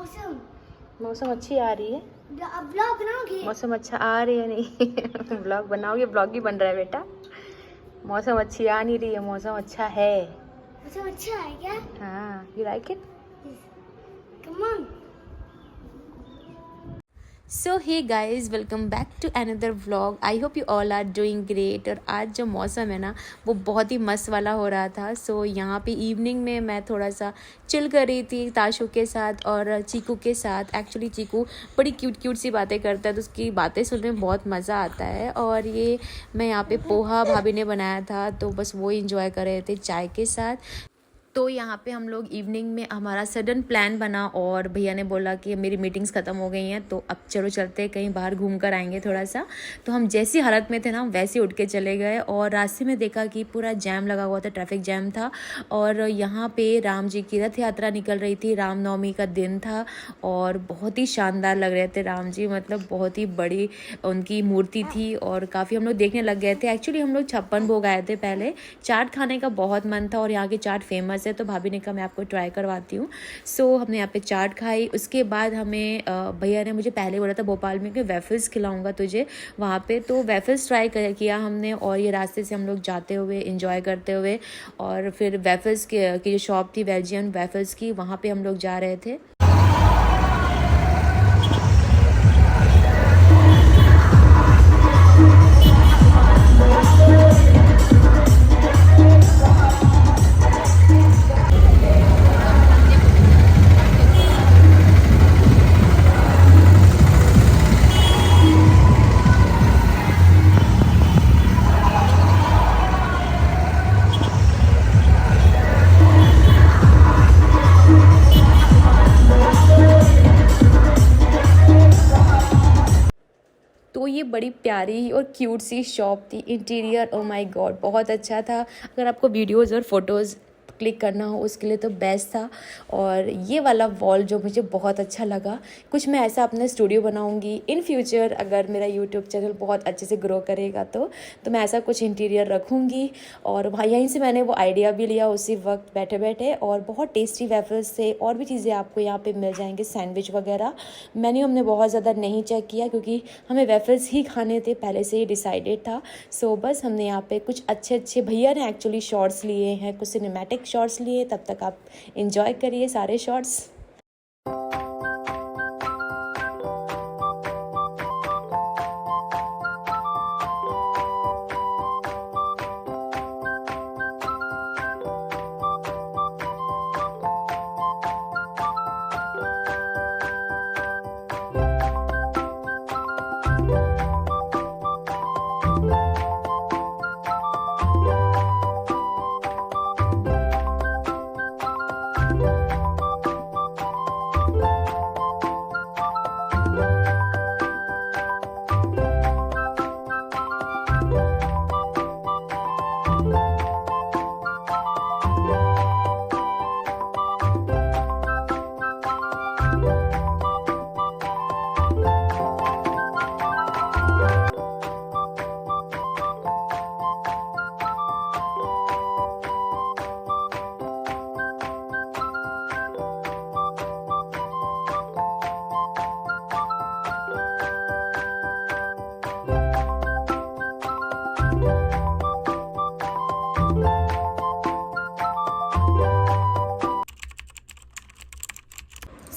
मौसम मौसम अच्छी आ रही है। ब्लॉग बनाओगे? मौसम अच्छा आ रही है नहीं ब्लॉग बनाओगे? ब्लॉग ही बन रहा है बेटा। मौसम अच्छी आ नहीं रही है, मौसम अच्छा है। मौसम अच्छा है क्या? हाँ, you like it? Come on. So hey guys, welcome back to another vlog. I hope you all are doing great. और आज जो मौसम है ना वो बहुत ही मस्त वाला हो रहा था। सो यहाँ पे इवनिंग में मैं थोड़ा सा चिल कर रही थी ताशु के साथ और चीकू के साथ। एक्चुअली चीकू बड़ी क्यूट क्यूट सी बातें करता है तो उसकी बातें सुनने में बहुत मज़ा आता है। और ये मैं यहाँ पे पोहा भाभी ने बनाया था तो बस वो इंजॉय कर रहे थे चाय के साथ। तो यहाँ पे हम लोग इवनिंग में हमारा सडन प्लान बना और भैया ने बोला कि मेरी मीटिंग्स ख़त्म हो गई हैं तो अब चलो चलते हैं कहीं बाहर घूम कर आएंगे थोड़ा सा। तो हम जैसी हालत में थे ना वैसे उठ के चले गए और रास्ते में देखा कि पूरा जैम लगा हुआ था, ट्रैफिक जैम था। और यहाँ पे राम जी की रथ यात्रा निकल रही थी, रामनवमी का दिन था और बहुत ही शानदार लग रहे थे राम जी। मतलब बहुत ही बड़ी उनकी मूर्ति थी और काफ़ी हम लोग देखने लग गए थे। एक्चुअली हम लोग 56 भोग आए थे पहले। चाट खाने का बहुत मन था और यहाँ की चाट फेमस है तो भाभी ने कहा मैं आपको ट्राई करवाती हूँ। सो हमने यहाँ पे चाट खाई। उसके बाद हमें भैया ने मुझे पहले बोला था भोपाल में कि वेफल्स खिलाऊंगा तुझे वहाँ पे, तो वेफल्स ट्राई किया हमने। और ये रास्ते से हम लोग जाते हुए इंजॉय करते हुए और फिर वेफल्स की जो शॉप थी बेल्जियन वेफल्स की, वहाँ पे हम लोग जा रहे थे। तो ये बड़ी प्यारी और क्यूट सी शॉप थी। इंटीरियर ओ माय गॉड बहुत अच्छा था। अगर आपको वीडियोज़ और फोटोज़ क्लिक करना हो उसके लिए तो बेस्ट था। और ये वाला वॉल जो मुझे बहुत अच्छा लगा, कुछ मैं ऐसा अपना स्टूडियो बनाऊंगी इन फ्यूचर अगर मेरा यूट्यूब चैनल बहुत अच्छे से ग्रो करेगा तो मैं ऐसा कुछ इंटीरियर रखूँगी। और वहाँ यहीं से मैंने वो आइडिया भी लिया उसी वक्त बैठे बैठे। और बहुत टेस्टी वेफल्स थे और भी चीज़ें आपको यहाँ पे मिल जाएंगे, सैंडविच वगैरह। मेन्यू हमने बहुत ज़्यादा नहीं चेक किया क्योंकि हमें वेफल्स ही खाने थे, पहले से ही डिसाइडेड था। सो बस हमने यहाँ पे कुछ अच्छे अच्छे भैया ने एक्चुअली शॉर्ट्स लिए हैं, कुछ सिनेमैटिक शॉर्ट्स लिए। तब तक आप इंजॉय करिए सारे shorts.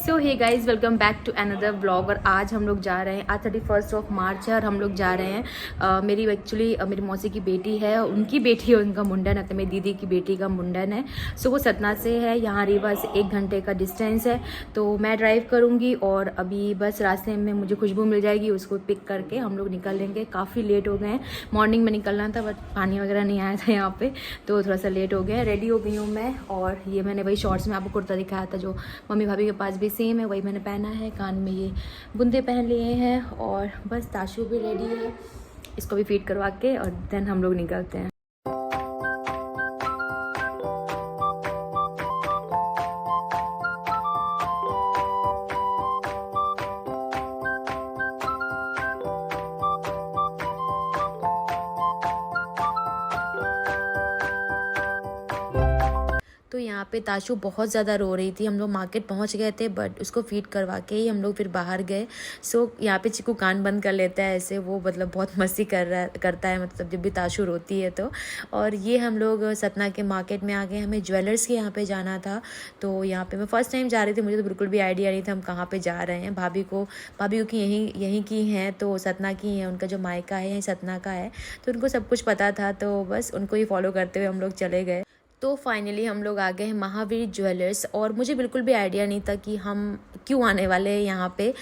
So hey guys, welcome back to another vlog. और आज हम लोग जा रहे हैं, आज 31 मार्च है और हम लोग जा रहे हैं मेरी एक्चुअली मेरी मौसी की बेटी है, उनकी बेटी है, उनका मुंडन है, तो मेरी दीदी की बेटी का मुंडन है। सो वो सतना से है, यहाँ रीवा से 1 घंटे का डिस्टेंस है। तो मैं ड्राइव करूँगी और अभी बस रास्ते में मुझे खुशबू मिल जाएगी, उसको पिक करके हम लोग निकलेंगे। काफ़ी लेट हो गए हैं, मॉर्निंग में निकलना था बट पानी वगैरह नहीं आया था यहाँ पे तो थोड़ा सा लेट हो गया। रेडी हो गई हूँ मैं और ये मैंने वही शॉर्ट्स में आपको कुर्ता दिखाया था जो मम्मी भाभी के पास भी सेम है, वही मैंने पहना है। कान में ये बुंदे पहन लिए हैं और बस ताशु भी रेडी है, इसको भी फीड करवा के और देन हम लोग निकलते हैं। तो यहाँ पे ताशु बहुत ज़्यादा रो रही थी। हम लोग मार्केट पहुंच गए थे बट उसको फीड करवा के ही हम लोग फिर बाहर गए। सो यहाँ पे चिकू कान बंद कर लेता है ऐसे, वो मतलब बहुत मस्ती करता है मतलब जब भी ताशु रोती है तो। और ये हम लोग सतना के मार्केट में आ गए। हमें ज्वेलर्स के यहाँ पे जाना था, तो यहाँ पे मैं फ़र्स्ट टाइम जा रही थी, मुझे तो बिल्कुल भी आइडिया नहीं था हम कहाँ पे जा रहे हैं। भाभी की यहीं की हैं, तो सतना की हैं, उनका जो मायका है यहीं सतना का है, तो उनको सब कुछ पता था, तो बस उनको ही फॉलो करते हुए हम लोग चले गए। तो फाइनली हम लोग आ गए हैं महावीर ज्वेलर्स, और मुझे बिल्कुल भी आइडिया नहीं था कि हम क्यों आने वाले हैं यहाँ पे।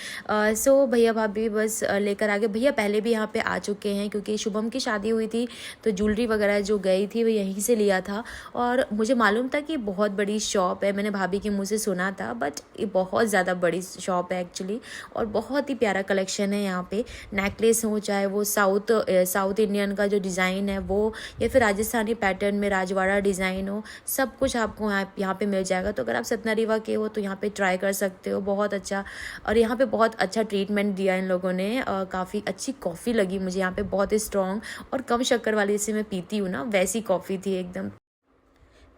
सो भैया भाभी बस लेकर आ गए। भैया पहले भी यहाँ पे आ चुके हैं क्योंकि शुभम की शादी हुई थी, तो ज्वेलरी वगैरह जो गई थी वो यहीं से लिया था। और मुझे मालूम था कि बहुत बड़ी शॉप है, मैंने भाभी के मुँह से सुना था, बट ये बहुत ज़्यादा बड़ी शॉप है एक्चुअली, और बहुत ही प्यारा कलेक्शन है यहाँ पे। नेकलेस हो, चाहे वो साउथ इंडियन का जो डिज़ाइन है वो, या फिर राजस्थानी पैटर्न में राजवाड़ा डिज़ाइन हो, सब कुछ आपको यहाँ पे मिल जाएगा। तो अगर आप सतना रीवा के हो तो यहाँ पे ट्राई कर सकते हो, बहुत अच्छा। और यहाँ पे बहुत अच्छा ट्रीटमेंट दिया इन लोगों ने। काफ़ी अच्छी कॉफ़ी लगी मुझे यहाँ पे, बहुत ही स्ट्रॉन्ग और कम शक्कर वाली, जैसे मैं पीती हूँ ना वैसी कॉफ़ी थी एकदम।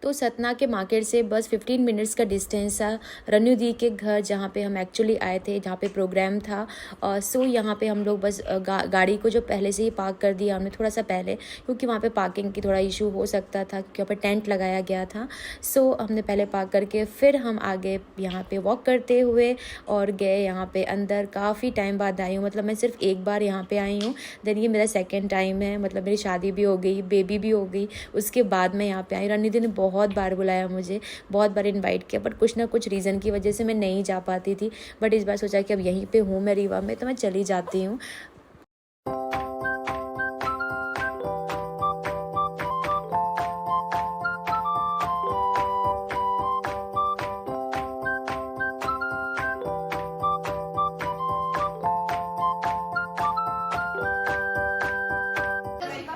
तो सतना के मार्केट से बस 15 मिनट्स का डिस्टेंस था रनु दी के घर, जहाँ पे हम एक्चुअली आए थे, जहाँ पे प्रोग्राम था। सो यहाँ पे हम लोग बस गाड़ी को जो पहले से ही पार्क कर दिया हमने थोड़ा सा पहले, क्योंकि वहाँ पे पार्किंग की थोड़ा इशू हो सकता था क्योंकि वहाँ पे टेंट लगाया गया था। सो हमने पहले पार्क करके फिर हम आगे यहाँ पे वॉक करते हुए और गए यहाँ पे अंदर। काफ़ी टाइम बाद आई हूँ, मतलब मैं सिर्फ एक बार यहाँ पे आई हूँ, देन ये मेरा सेकेंड टाइम है। मतलब मेरी शादी भी हो गई, बेबी भी हो गई, उसके बाद मैं यहाँ पे आई। रनु दी ने बहुत बार बुलाया मुझे, बहुत बार इनवाइट किया, बट कुछ ना कुछ रीज़न की वजह से मैं नहीं जा पाती थी। बट इस बार सोचा कि अब यहीं पे हूँ मैं रीवा में, तो मैं चली जाती हूँ।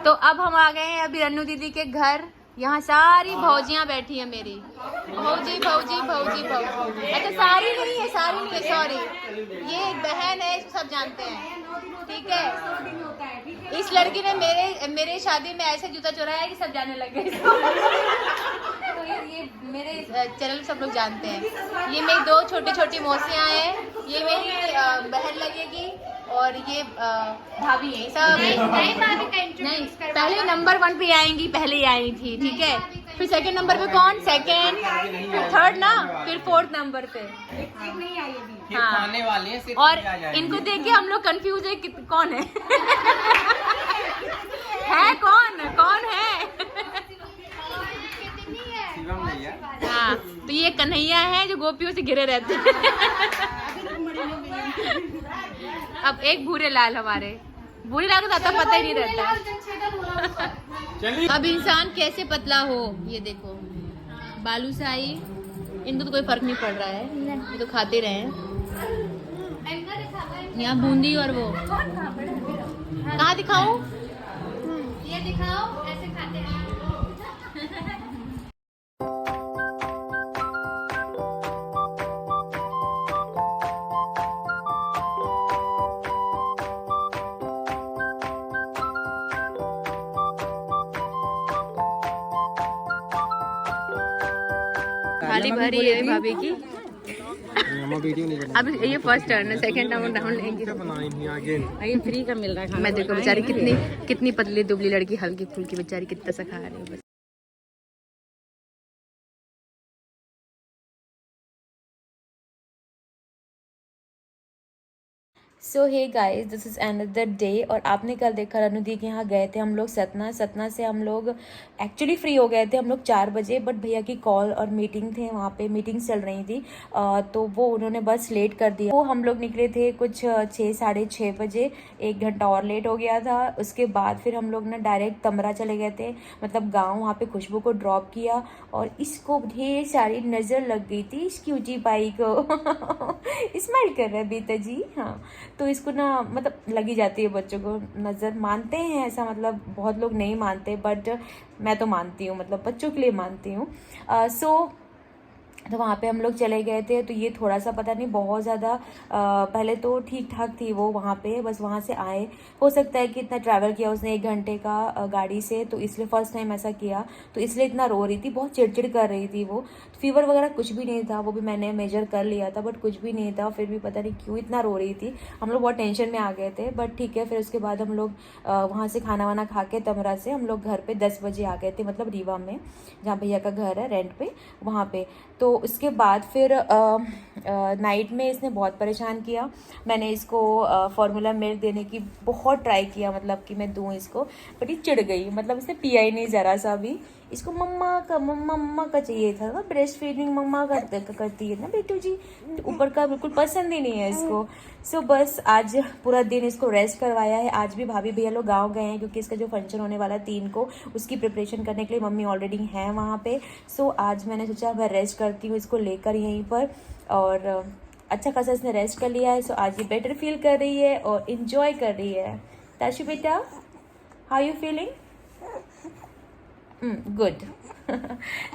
तो अब हम आ गए हैं अभी रनु दीदी के घर। यहाँ सारी भौजियाँ बैठी हैं मेरी, भौजी। अच्छा सारी नहीं है, सॉरी, ये एक बहन है, इसको सब जानते हैं, ठीक है। इस लड़की ने मेरे शादी में ऐसे जूता चुराया है कि सब जाने लग गए। तो ये मेरे चैनल सब लोग जानते हैं। ये मेरी दो छोटी मौसियाँ हैं, ये मेरी बहन लगेगी, और ये भाभी है सब। नहीं, पहले नंबर 1 पे आएंगी, पहले ही आई थी, ठीक है। फिर सेकंड नंबर पे कौन, सेकंड, फिर थर्ड ना, फिर 4th नंबर पे। हाँ, आने वाले हैं। और इनको देख के हम लोग कंफ्यूज है कि कौन है। है कौन है। हाँ, तो ये कन्हैया है जो गोपियों से घिरे रहते हैं। अब एक भूरे लाल, हमारे भूरे लाल को ज्यादा पता ही नहीं रहता। अब इंसान कैसे पतला हो, ये देखो बालूशाही, इनको तो कोई फर्क नहीं पड़ रहा है, ये तो खाते रहे हैं। यहाँ बूंदी और वो कहाँ दिखाऊं, ये दिखाओ, ऐसे खाते हैं। थाली भरी है भाभी की। अब ये फर्स्ट टर्न है, सेकंड राउंड लेंगे। ये फ्री का मिल रहा है। मैं देखो बेचारी कितनी पतली दुबली लड़की, हल्की फुल्की बेचारी कितना सा खा रही है। So hey guys, this is another day. और आपने कल देखा रनु दी के यहाँ गए थे हम लोग सतना से हम लोग एक्चुअली फ्री हो गए थे हम लोग 4 बजे, बट भैया की कॉल और मीटिंग थे, वहाँ पे मीटिंग्स चल रही थी, तो वो उन्होंने बस लेट कर दिया। वो हम लोग निकले थे कुछ 6 साढ़े 6 बजे, 1 घंटा और लेट हो गया था। उसके बाद फिर हम लोग ना डायरेक्ट तमरा चले गए थे, मतलब गाँव। वहाँ पे खुशबू को ड्रॉप किया, और इसको ढेर सारी नज़र लग गई थी इस क्यूटी पाई को। स्माइल कर रहा है बेटा जी। हाँ, तो इसको ना मतलब लगी जाती है बच्चों को नज़र, मानते हैं ऐसा, मतलब बहुत लोग नहीं मानते, बट मैं तो मानती हूँ, मतलब बच्चों के लिए मानती हूँ। सो तो वहाँ पे हम लोग चले गए थे। तो ये थोड़ा सा पता नहीं बहुत ज़्यादा पहले तो ठीक ठाक थी वो वहाँ पे, बस वहाँ से आए, हो सकता है कि इतना ट्रैवल किया उसने 1 घंटे का गाड़ी से, तो इसलिए फ़र्स्ट टाइम ऐसा किया, तो इसलिए इतना रो रही थी, बहुत चिड़चिड़ कर रही थी वो। फीवर वगैरह कुछ भी नहीं था, वो भी मैंने मेजर कर लिया था, बट कुछ भी नहीं था, फिर भी पता नहीं क्यों इतना रो रही थी। हम लोग बहुत टेंशन में आ गए थे, बट ठीक है। फिर उसके बाद हम लोग वहाँ से खाना वाना खा के तमरा से हम लोग घर पे 10 बजे आ गए थे, मतलब रीवा में जहाँ भैया का घर है रेंट पे, वहाँ पे। तो उसके बाद फिर नाइट में इसने बहुत परेशान किया। मैंने इसको फार्मूला मिल्क देने की बहुत ट्राई किया, मतलब कि मैं दूँ इसको, बट ये चिढ़ गई, मतलब इसने पिया ही नहीं ज़रा सा भी। इसको मम्मा का चाहिए था ना, ब्रेस्ट फीडिंग मम्मा करती है ना बेटू जी, तो ऊपर का बिल्कुल पसंद ही नहीं है इसको। सो बस आज पूरा दिन इसको रेस्ट करवाया है। आज भी भाभी भैया लोग गाँव गए हैं, क्योंकि इसका जो फंक्शन होने वाला 3 को, उसकी प्रिपरेशन करने के लिए मम्मी ऑलरेडी हैं वहाँ पे। सो आज मैंने सोचा मैं रेस्ट करती हूँ इसको लेकर यहीं पर, और अच्छा खासा इसने रेस्ट कर लिया है। सो आज ये बेटर फील कर रही है और इन्जॉय कर रही है। ताशु बेटा, how you feeling? Good.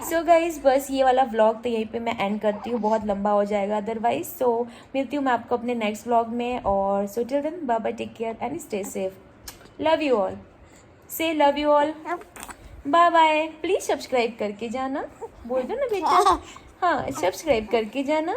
So guys, बस ये वाला व्लॉग तो यहीं पे मैं एंड करती हूँ, बहुत लंबा हो जाएगा अदरवाइज। सो मिलती हूँ मैं आपको अपने नेक्स्ट व्लॉग में, और so till then bye bye, take care and stay safe. Love you all, say love you all, bye bye. Please subscribe करके जाना, बोल दो ना बेटा, हाँ सब्सक्राइब करके जाना।